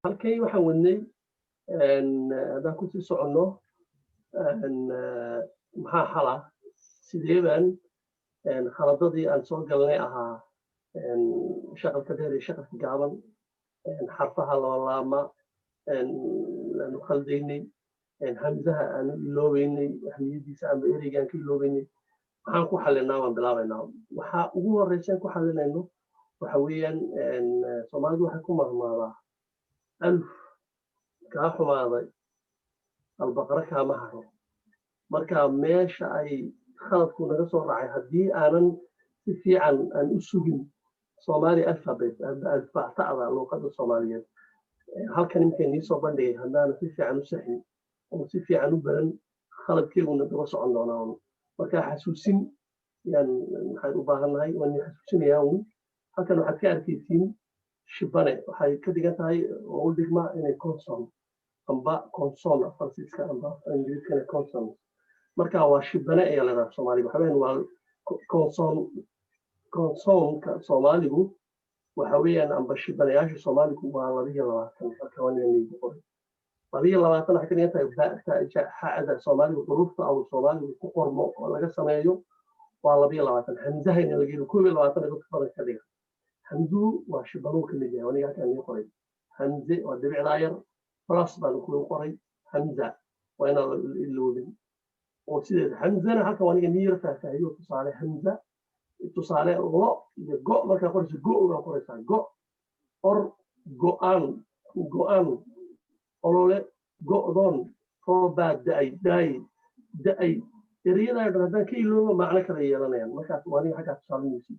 halkay waxaan wadnay haddaan ku sii soconno maxaa xala sidee baan khaladadii aan soo galnay ahaa shaqalka dheer iyo shaqalka gaaban xarfaha loolaama aanu khaldaynay hamzaha aanu iloobeynay ahmiyadiisa ama ereygaan ka iloobeynay maxaan ku xalinaa waan bilaabaynaa waxaa ugu horreysaan ku xalinayno waxa weeyaan soomaalidu waxay ku mahmaadaa alf kaa xumaaday albaqara kaama haro marka meesha ay khaladku naga soo raacay haddii aanan si fiican aan u sugin soomaali alphabet alfactada luuqadda soomaaliyeed halkan iminka nii soo bandhigay haddaanan si fiican u saxin oo si fiican u baran khaladkeeguna daba socon doonaa marka xasuusin yaan maxay u baahannahay waan xasuusinayaa uun halkan waxaad ka arkaysiin shibane waxay ka dhigan tahay oo u dhigma inay conson amba conson faransiiska amba ingiriiskana conson marka waa shibane ayaa leedahay soomaaliga waxa weeyaan waa consonka soomaaligu waxa weeyaan amba shibanayaasha soomaaligu waa 22 halka waan leeyahay qoray 22 waxay ka dhigan tahay ba'ta xa'ada soomaaligu xuruufta aw soomaaligu ku qormo oo laga sameeyo waa 22 hamzahayna laga helo 22 dadka badan ka dhigan hamzu waa shibanuu ka mid yahay aniga halkan nii qoray hamze waa dhibicda yar plus baan ku qoray hamza waa inaan iloobin oo sideeda hamzana halkan aniga nii yar faahfaahiyo tusaale hamza tusaale lo iyo go markaa qorayso go uga qoraysaa go or go'aan olole go'doon roobaad da'ay ereyada haddaan ka iloobo macno kala yeelanayaan markaas waa aniga xaggaa tusaalinaysi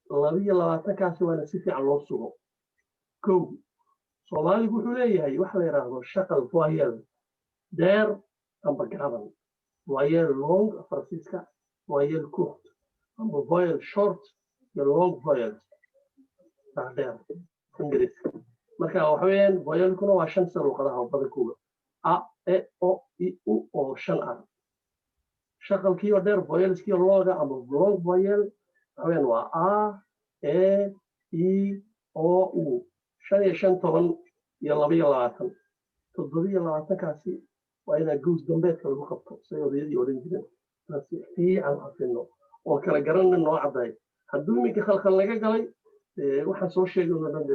22 kaasi waana si fiican loo sugo kow soomaaligu wuxuu leeyahay waxa la yidhaahdo shaqal voyel dheer amba gaaban voyel long faransiiska voyel court amba voyel short iyo long voyel dheer ingiriiska marka waxa weeyaan voyelkuna waa 5 saruuqadaha badankooda a e o i u oo 5 ah shaqalkii oo dheer voyelskii looga amba long voyel waxaweyaan waa a e i o u 5 iyo 22 22 kaasi waa inaa goos dambeedka lagu qabto say odayadii odhan jireen si fiican xafino oo kala garanna noo cadday hadduu iminka khalkhal laga galay waxaan soo sheegay oo dhan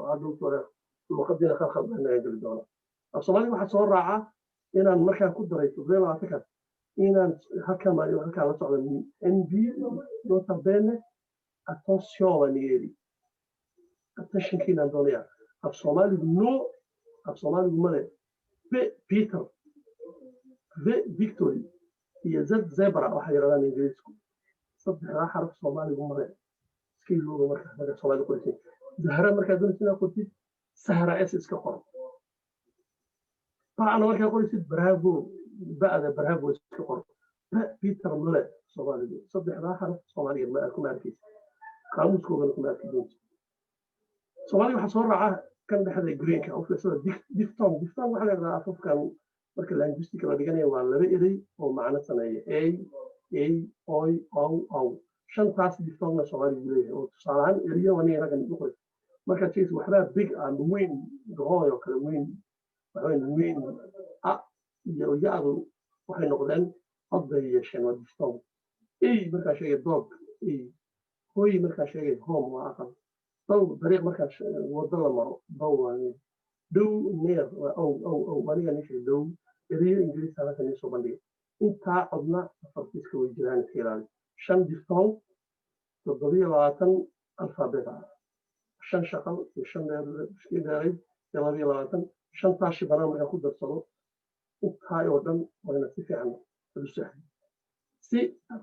hadduu luuqadiina khalkhal naga gali doono soomaaliga waxaa soo raaca inaan markaa ku daray 22 kaas inaan halkan la socdo nb nota bene attention vaniyeri attentionkiinaan doonaya af soomaaligu no af soomaaligu male b peter v victory iyo z zebra waxay yidhahdaan ingiriisku saddexdaa xaraf soomaaligu male iska ilooba markaa naga soomaali qorisay zahra markaa doonaysa inaad qortid sahra s iska qor bacna markaa qorisid bravo ba'da bravo iska qor peter male soomaaligu saddexdaa xaraf soomaaliga ma kuma arkaysa qaamuuskoodana kuma arki doonta soomaaliga waxaa soo raaca kan dhexda greenka oo fiirsada diphthong waxaa la yidhahdaa afafkan marka linguistic la dhiganayo waa 2 erey oo macno sameeya a oy ow shantaas diphthongna soomaaligu leeyahay oo tusaale ahaan eriyo aniga raggan u qoray marka jees waxbaa big and win gohoy oo kale win waxweyn a iyo ya-du waxay noqdeen cod bay yeesheen waa diphthong a markaa sheegay dog hoy markaa sheegay home waa aqal dow dariiq markaa wado la maro dow waa dow neer waa ow aniga nishay dow eriyo ingiriis halkan nii soo bandhigay intaa codna faransiiska way jiraan iska ilaali 5 diphthong 27 alfabet ah 5 shaqal iyo 5 dheeray iyo 22 shantaa shibanaan markaa ku darsado intaa oo dhan waa ina si fiican u saxdo si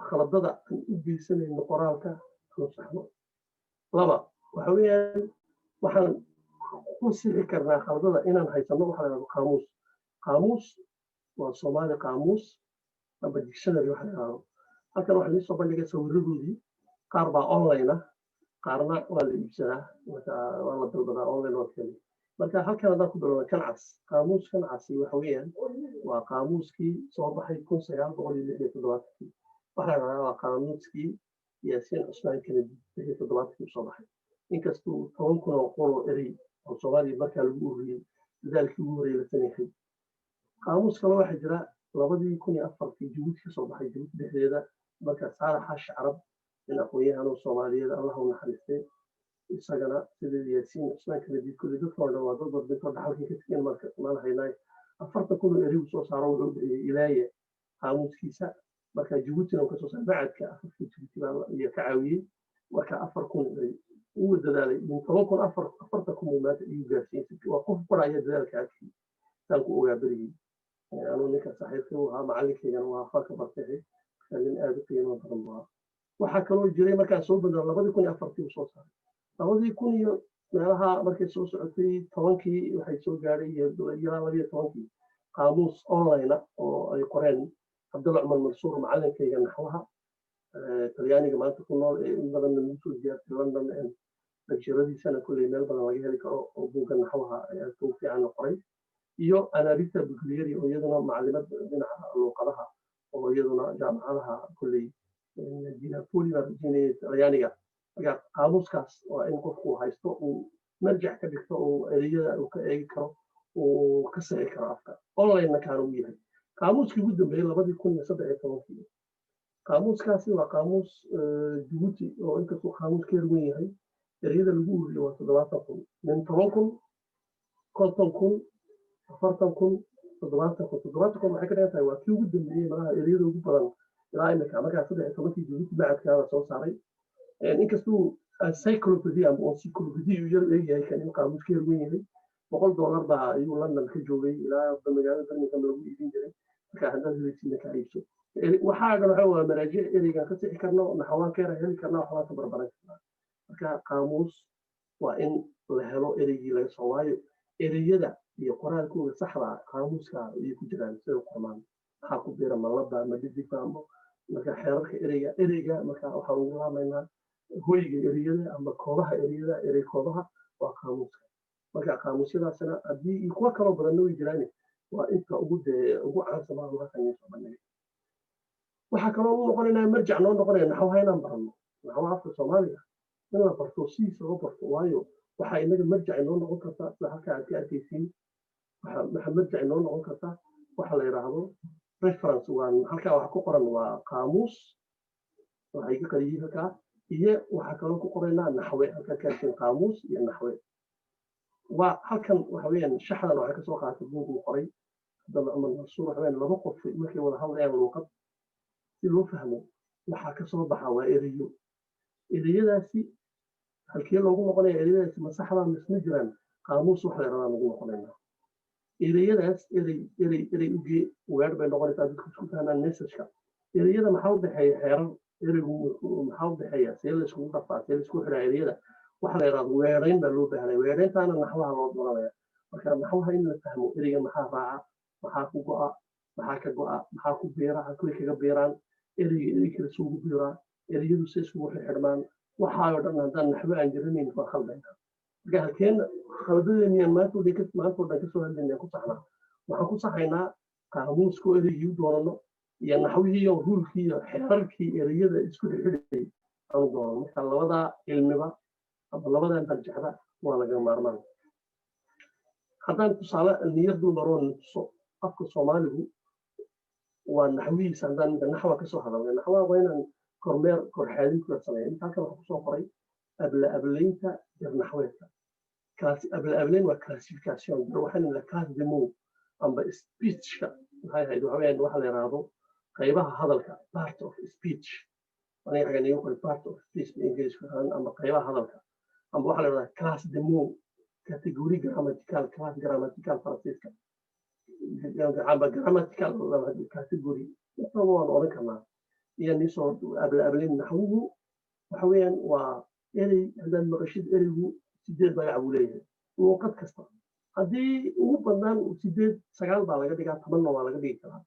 khaladada aan u geysanayno qoraalka aan saxno laba waxa weeyaan waxaan ku sixi karnaa khaladada inaan haysano waxa la yidhahdo qaamuus waa soomaali qaamuus amba dictionary waxa la yidhahdo halkan waxaa nii soo bandhigay sawiradoodii qaar baa online ah qaarna waa la iibsadaa waa la dalbadaa online oo kale marka halkan haddaan ku bilowna kan cas qaamuuskan casi waxa weeyaan waa qaamuuskii soo baxay 1967 waxaa la yidhahdaa waa qaamuuskii yaasiin cusmaan kennedy 67 soo baxay inkastuu 10,000 oo qol oo erey oo Soomaaliya markaa lagu ururiyey dadaalkii ugu horreeyay la sameeyay qaamuus kale waxaa jira 2004 Jabuuti ka soo baxay Jabuuti dhexdeeda marka Saalax Xaashi Carab in aqoonyahan Soomaaliyeed Allah u naxariistay isagana sida Yaasiin Cusmaan kala dib kulli dadka oo dhan waa dad dadka dhaxalkii ka tageen marka maal haynay 40 erigu soo saaro wuxuu bixiyay ilaaye qaamuuskiisa marka Jabuuti oo ka soo saaray bacadka afka Jabuuti baa iyo ka caawiyay marka 4,000 eri uu dadaalay min 40,000 maanta iyo gaarsiisay waa qof qoraya dadaalka akhi tan ku ogaa berigi anuu ninka saaxiibkii ahaa macallinkayga waa falka bartay in aad u qiimo badan baa waxa kaloo jiray markaa soo badan 2004 soo saaray 2000 meelaha markay soo socotay 10kii waxay soo gaaray ilaa 12kii qaamuus online oo ay qoreen Cabdulla Umar Mansuur macallinkayga naxwaha talyaaniga maanta ku nool in badan lagu soo diyaartay London lecturadiisana kulli meel badan laga heli karo oo buugga naxwaha ayaa soo fiican qoray iyo Anabita Buglieri oo iyaduna macallimad dhinaca luqadaha oo iyaduna jaamacadaha kulli Napoli Virginia talyaaniga marka qaamuuskaas waa in qofku haysto uu marjac ka dhigto oo ereyada uu ka eegi karo oo ka saxi karo afka online ka uu yahay qaamuuskii ugu dambeeyay 2013 qaamuuskaasi waa qaamuus Djibouti oo inta uu qaamuuskeedu weyn yahay ereyada lagu ururiyo waa 70,000 min 10,000 50,000 40,000 70,000 waxay ka dhigan tahay waa kii ugu dambeeyay malaha ereyada ugu badan ilaa imika markaa 13 Djibouti bacadkaada soo saaray inkastuu encyclopedia ama encyclopedia uu yar yahay kan in qaamuuskeedu weyn yahay $100 baa ayuu London ka joogay ilaa magaalada Birmingham lagu iibin jiray marka hadda helisiina ka iibso waxaa waxa waa maraajic ereyga ka sixi karno naxwaan ka heli karno waxba ka barbaran karno marka qaamuus waa in la helo ereygii laga soo waayo ereyada iyo qoraalkooda saxda qaamuuska ay ku jiraan sida qormaan waxa ku beera malaba ma dhigta marka xeerarka ereyga marka waxa uu laamaynaa hoyga ereyada ama koobaha ereyada erey koobaha waa qaamuuska marka qaamuusyadaasna haddii kuwa kale badan oo jiraan waa inta ugu caansan oo la sameeyo Soomaaliya waxa kale oo noqonayna marjac noo noqonayna naxwaha inaan barano naxwaha afka Soomaaliya in la barto si soo barto waayo waxa inaga marjac noo noqon karta halka aad ka arkaysiin waxa marjac noo noqon karta waxa la yiraahdo reference waa halka wax ku qoran waa qaamuus waxay ka qariyay halka iyo waxa kale oo ku qorayna naxwe halka ka arkay qaamuus iyo naxwe waa halkan waxa weeyaan shaxdan waxa ka soo qaatay buug qoray Cabdulla Umar Mansuur waxa weeyaan laba qof markay wada hadlayaan luqad si loo fahmo waxa ka soo baxa waa ereyadaasi halkii loogu noqonayo ereyadaasi ma saxda ma jiraan qaamuus wax la yiraahdo lagu noqonayo ereyadaas erey uge weer bay noqonaysaa dadku isku fahmaan message-ka ereyada maxaa u dhaxeeya xeerar ereygu maxaa u dhaxeeya si la isku dhafaa si la isku xiraa ereyada waxa la yiraahdo weerayn baa loo baahnay weerayntaana naxwaha loo doonaya marka naxwaha in la fahmo ereyga maxaa raaca maxaa ku go'a maxaa ka go'a maxaa ku beera halkay kaga beeraan erey kala soo beera ereyadu si isku xirmaan waxa oo dhan haddaan naxwo aan jiranayn waa khaldanka marka halkeen khaldadeena maanta oo dhan ka soo hadlaynaa ku saxnaa waxaan ku saxaynaa qaamuuska ereygu doonano iyo naxwihii iyo ruulkii iyo xeerarkii ereyada isku xidhay aan doonano marka labada cilmiba ama labadan barjacda waa laga maarmaan haddaan tusaale niyadu maroon tuso afka Soomaaligu waa naxwihiisa haddaan naxwa ka soo hadalnay naxwa waa inaan kormeer korxaadin ku sameeyo inta kale waxa ku soo qoray ablaynta naxweedka kaasi ablayn waa classification waxaan la class demo amba speech-ka waxay waxa la yiraahdo qaybaha hadalka part of speech aniga xagan iyo part of speech in English amba qaybaha hadalka amba waxa la yiraahdaa class demo category grammatical Faransiiska amba grammatical category waxa waan oran karnaa يعني صوت قبل نحوه وحويا وإلي هذا المقصد إليه سيدات بيعوا ليه وقد كسر هذه وبنان وسيدات سجال بالغ دقيقة تمنى بالغ دقيقة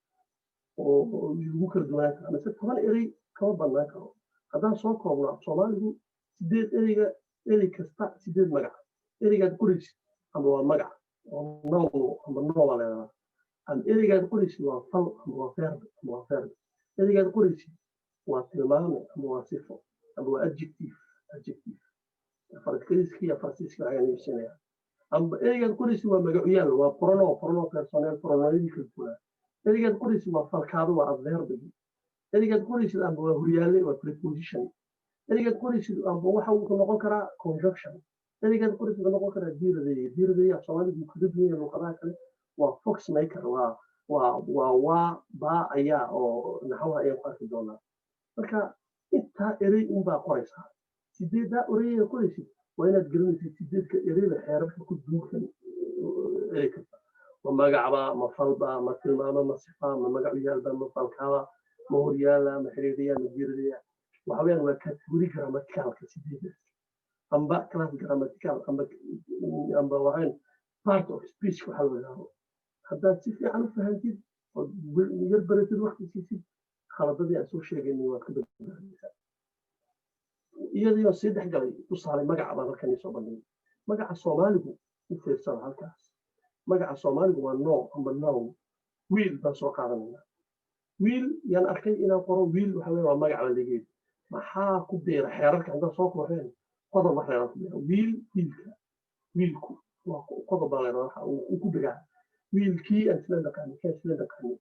ويذكر دوات أنا ستمن إلي كم بنان كرو هذا صوت كونا صومالي سيدات إلي كسر سيدات مجا إلي قد كوريش أما مجا نو أما نو على أم إلي قد كوريش وفل أما فرد إلي قد كوريش وتلمام مواصفه أو adjective فرنسيسكي يعني سنة amba ereygaad qoraysid waa magacuyaal waa prono personnel pronoyadii kala duwanaa ereygaad qoraysid waa falkaado waa adverbigi ereygaad qoraysid amba waa horyaale waa preposition ereygaad qoraysid amba waxa uu noqon karaa conjunction ereygaad qoraysid wuxuu noqon karaa diiradaya soomaalidu kaga duwan yahay luqadaha kale waa fox maker waa baa ayaa oo naxwaha ayaan ku arki doonaa marka intaa erey unbaa qoraysaa sideedaa ereyga qoraysid waa inaad garanaysid sideedka ereyda xeerarka ku duugan erey kasta ma magacba ma falba ma tilmaama ma sifa ma magacuyaalba ma falkaaba ma horyaala ma xiriiriya ma diiradaya waxa weeyaan waa category grammaticalka sideedaas amba class grammatical amba waxaan part of speech waxa la yidhaahdo haddaad si fiican u fahantid oo yar baratid waqti siisid khaladadii aan soo sheegaynay waad ka badbaadaysaa iyadoo sii dhex galay tusaale magaca baan halkan soo bandhigay magaca soomaaligu u fiirsada halkaas magaca soomaaligu waa no amba noun wiil baan soo qaadanaynaa wiil yaan arkay inaan qoro wiil waxa weeye waa magaca ladegeed maxaa ku beera xeerarka haddaad soo koreen qodob wax leedaa ku beera wiilku waa qodob baa leedaa waxa uu ku begaa wiilkii aan isla dhaqaani kee isla dhaqaani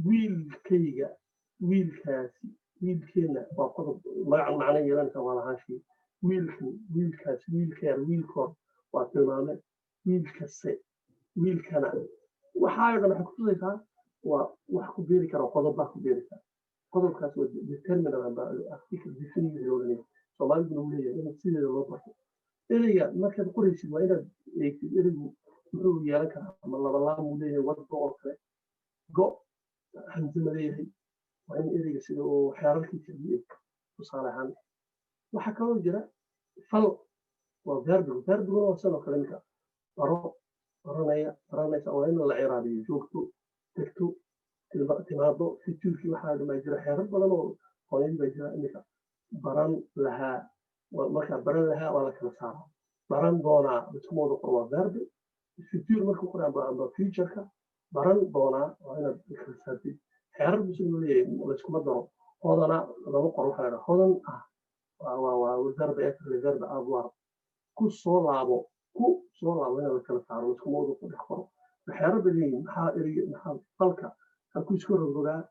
wiilkayga wiilkaasi wiilkeena waa qodob magaca macno yeelanaysa waa lahaanshii wiilkaas wiilkeer wiilkoor waa tilmaame wiilkase wiilkana waxaa dhan waxay kutusaysaa waa wax ku beeri kara qodob baa ku beeri kara qodobkaas waa determinant amba article definite loo leeyahay soomaaliduna uu leeyahay in sideeda loo barto ereyga markaad qoraysid waa inaad eegtid ereygu muxuu yeelan karaa ama labalaam uu leeyahay waddo oo kale go hamzama leeyahay waa in ereyga sida uu xeerarkiisa tusaale ahaan waxaa kaloo jira fal waa verbiguna waa sidoo kale ninka baranaysa waa in la ciraabiyo joogto tegto timaado futurkii waxaa dhamaa jira xeerar badan oo hooyadii baa jira iminka baran lahaa markaa baran lahaa waa la kala saaraa baran doonaa iskuma wada qor waa verbi future markuu qora amba futureka baran doonaa waa inaad kala saartid xeerar busuu leeyahay layskuma daro hodana lama qoro waxaa la hodan ah waa verbi avoir ku soo laabo inaad la kala saaro iskuma wada ku dhex qoro xeerar bay leeyihin maxaa falka halkuu isku rogrogaa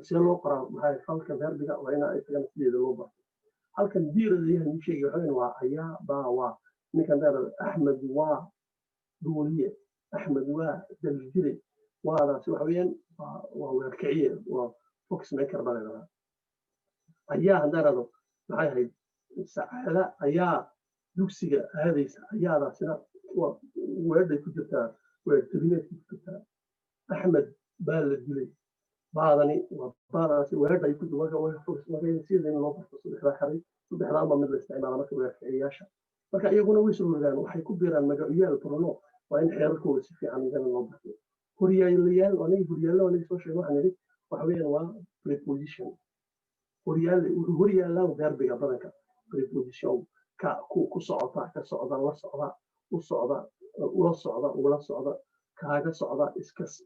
see loo qoraa maxay falka verbiga waa inaa isagana sideeda loo barto halkan diirada yahay uu sheegay waxaa waa ayaa baa waa ninkan dheer axmed waa duuliye axmed waa daljire waadaasi waxa weeyaan waa weerkiciye waa fox maker baa leedahaa ayaa haddaanado maxay ahayd sacaada ayaa dugsiga aadaysa ayaadaasina weedhay ku jirtaa weer tabineedkay ku jirtaa axmed baa la dilay baadani waa baadaasi weedhay ku sida in loo barto saddexdaa xaray saddexdaa ama mid la isticmaala marka weerkiciyaasha marka iyaguna way soo rogaan waxay ku beeraan magacuyaal prono waa in xeerarkooda si fiican igana loo barto horyaalayaal aniga horyaallo aniga soo sheegay waxaan idhi waxa weeyaan waa preposition horyaalle wuxuu horyaalaa verbiga badanka preposition ka ku socota ka socda la socda u socda ula socda ugula socda kaaga socda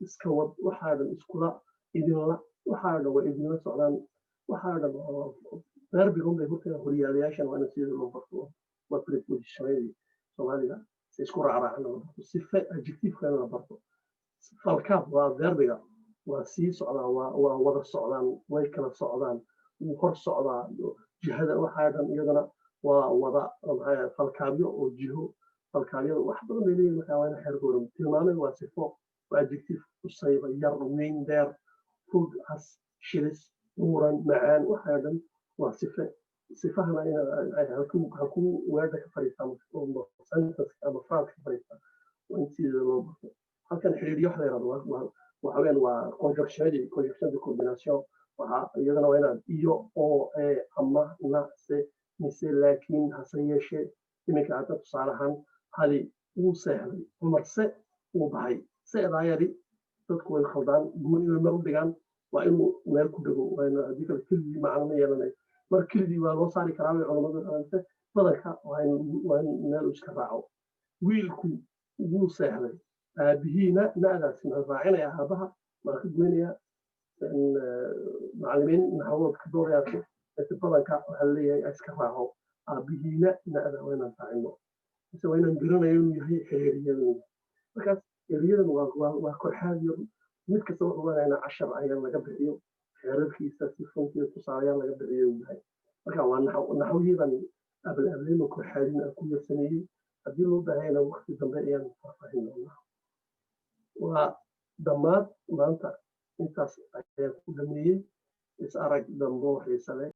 iska wad waxaa dhan iskula idinla waxaa dhan waa idinla socdaan waxaa dhan verbiga unbay hortaya horyaalayaashan waa in sida loo barto waa prepositionadii soomaaliga si isku raacraacin la barto sife adjectiveka in la barto falkaab waa verbiga waa sii socdaan waa wada socdaan way kala socdaan wuu hor socdaa jihada waxaa dhan iyadana waa wada falkaabyo oo jiho falkaabyada wax badan bay leeyihin markaa waa in xeerkooda tilmaamay waa sifo waa adjective usayba yar weyn deer fog cas shilis buuran macaan waxaa dhan waa sife sifahana halkuu weedha ka fadhiistaa ama fraalka ka fadhiistaa waa in sideeda loo barto halkan xiriiryo wax la yirahdo waxa weeyaan waa conjunction de combination waxaa iyadana waa inaad iyo oo ama na se mise laakiin hase yeeshee iminka hadda tusaale ahaan hadi wuu seexday cumarse wuu baxay seedaa yari dadku way khaldaan gumaniba mar u dhigaan waa inuu meel ku dhego haddii kale keligii macno ma yeelanayo mar keligii waa loo saari karaa way culamadu dhaante badanka waa in meel uu iska raaco wiilku wuu seexday aabihiina na'daasi maxuu raacinayaa aabaha maa ka goynayaa macallimiin naxawood ka doorayaasi badanka waxaa leeyahay iska raaco aabihiina na'da waa inaan raacino mise waa inaan garanayo inuu yahay xeeriyadan markaas xeeriyadan waa korxaadiyo mid kasta wuxuu wanaynaa cashar ayaa laga bixiyo xeerarkiisa si funkiyo tusaalayaa laga bixiyo yahay marka waa naxwihiiban abal-ableyno korxaadin aan ku yarsameeyey haddii loo baahayna waqti dambe ayaan faahfaahin doonaa waa dhammaad maanta intaas ayaan ku dhameeyey is arag dambo xiise leh